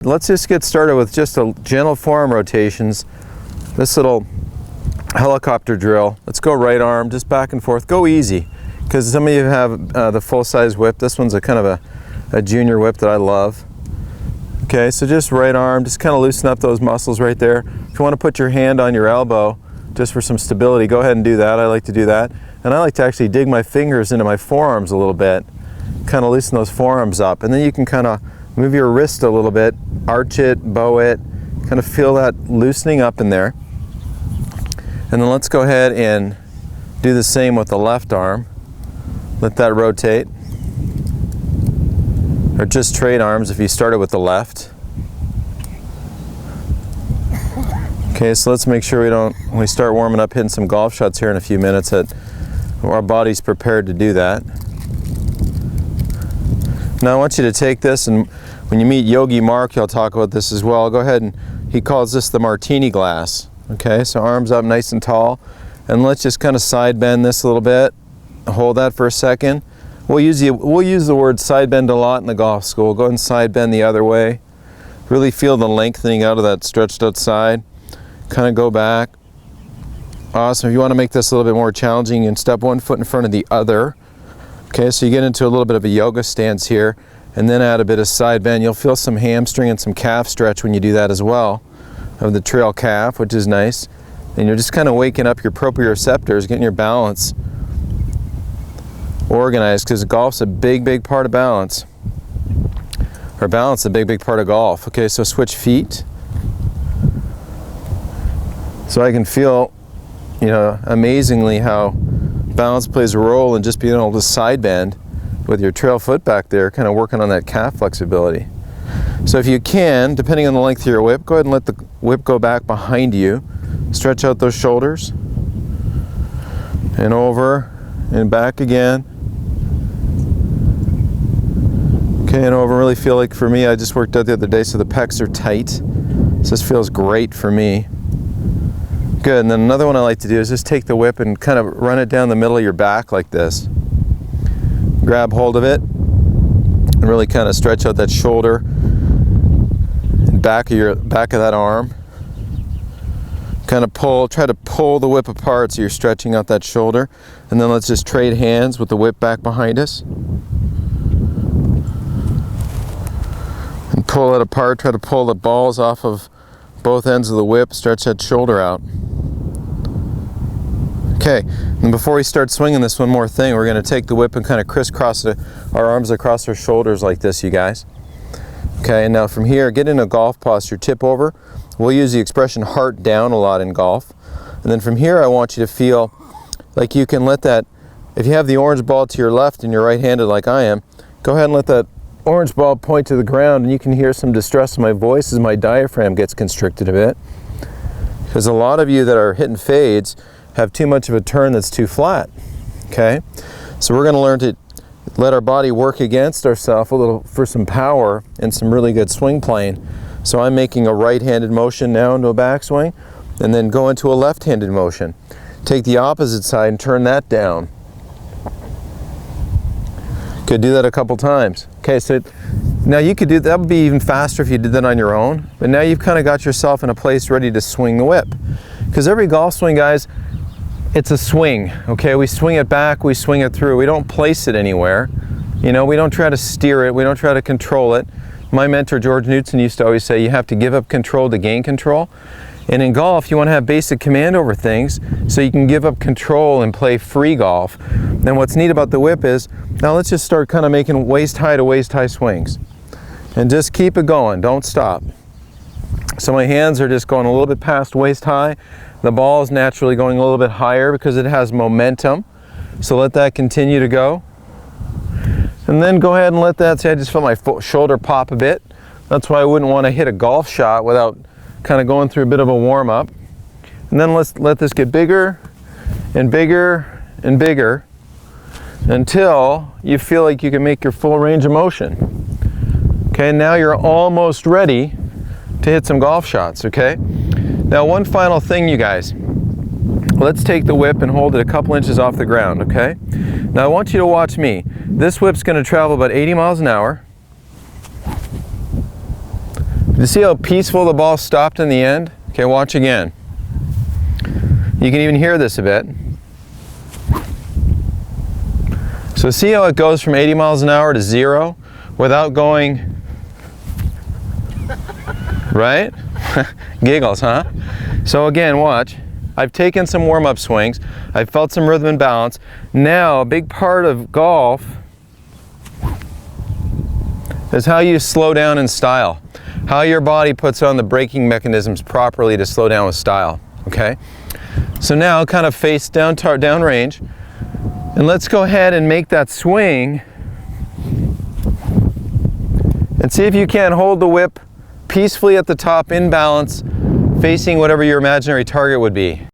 let's just get started with just a gentle forearm rotations. This little helicopter drill. Let's go right arm, just back and forth. Go easy, because some of you have the full-size whip. This one's a kind of a junior whip that I love. Okay, so just right arm, just kind of loosen up those muscles right there. If you want to put your hand on your elbow just for some stability, go ahead and do that. I like to do that. And I like to actually dig my fingers into my forearms a little bit, kind of loosen those forearms up. And then you can kind of move your wrist a little bit, arch it, bow it, kind of feel that loosening up in there. And then let's go ahead and do the same with the left arm. Let that rotate. Or just trade arms if you started with the left. Okay, so let's make sure when we start warming up, hitting some golf shots here in a few minutes, that our body's prepared to do that. Now I want you to take this, and when you meet Yogi Mark, he'll talk about this as well. Go ahead, and he calls this the martini glass. Okay, so arms up nice and tall, and let's just kind of side bend this a little bit. Hold that for a second. We'll use the word side bend a lot in the golf school. Go ahead and side bend the other way. Really feel the lengthening out of that stretched out side. Kind of go back. Awesome. If you want to make this a little bit more challenging, you can step one foot in front of the other. Okay, so you get into a little bit of a yoga stance here, and then add a bit of side bend. You'll feel some hamstring and some calf stretch when you do that as well, of the trail calf, which is nice. And you're just kind of waking up your proprioceptors, getting your balance organized, because golf's a big part of balance. Or balance is a big part of golf. Okay, so switch feet. So I can feel, amazingly how balance plays a role in just being able to side bend with your trail foot back there, kind of working on that calf flexibility. So if you can, depending on the length of your whip, go ahead and let the whip go back behind you. Stretch out those shoulders. And over and back again. Okay, and over. Really feel like, for me, I just worked out the other day, so the pecs are tight. So this feels great for me. Good. And then another one I like to do is just take the whip and kind of run it down the middle of your back like this. Grab hold of it and really kind of stretch out that shoulder and back of that arm. Kind of try to pull the whip apart so you're stretching out that shoulder. And then let's just trade hands with the whip back behind us. And pull it apart. Try to pull the balls off of both ends of the whip. Stretch that shoulder out. Okay, and before we start swinging this, one more thing. We're going to take the whip and kind of crisscross our arms across our shoulders like this, you guys. Okay, and now from here, get in a golf posture, tip over. We'll use the expression heart down a lot in golf. And then from here, I want you to feel like you can let that, if you have the orange ball to your left and you're right-handed like I am, go ahead and let that orange ball point to the ground, and you can hear some distress in my voice as my diaphragm gets constricted a bit. Because a lot of you that are hitting fades have too much of a turn that's too flat. Okay, so we're going to learn to let our body work against ourselves a little for some power and some really good swing playing. So I'm making a right-handed motion now into a backswing, and then go into a left-handed motion. Take the opposite side and turn that down. Could do that a couple times. Okay, so now you could do that. Would be even faster if you did that on your own. But now you've kind of got yourself in a place ready to swing the whip. Because every golf swing, guys, it's a swing. Okay, we swing it back, we swing it through. We don't place it anywhere. We don't try to steer it. We don't try to control it. My mentor George Knudson used to always say, you have to give up control to gain control. And in golf, you want to have basic command over things so you can give up control and play free golf. Then what's neat about the whip is, now let's just start kind of making waist-high to waist-high swings. And just keep it going, don't stop. So my hands are just going a little bit past waist-high. The ball is naturally going a little bit higher because it has momentum. So let that continue to go. And then go ahead and let that, see, I just felt my shoulder pop a bit. That's why I wouldn't want to hit a golf shot without kind of going through a bit of a warm-up. And then let's let this get bigger and bigger and bigger until you feel like you can make your full range of motion. Okay, now you're almost ready to hit some golf shots, okay? Now one final thing, you guys. Let's take the whip and hold it a couple inches off the ground, okay? Now I want you to watch me. This whip's going to travel about 80 miles an hour. You see how peaceful the ball stopped in the end? Okay, watch again. You can even hear this a bit. So see how it goes from 80 miles an hour to 0 without going, right? Giggles, huh? So again, watch. I've taken some warm-up swings. I've felt some rhythm and balance. Now, a big part of golf is how you slow down in style. How your body puts on the braking mechanisms properly to slow down with style, okay? So now, kind of face down, down range. And let's go ahead and make that swing and see if you can hold the whip peacefully at the top in balance, facing whatever your imaginary target would be.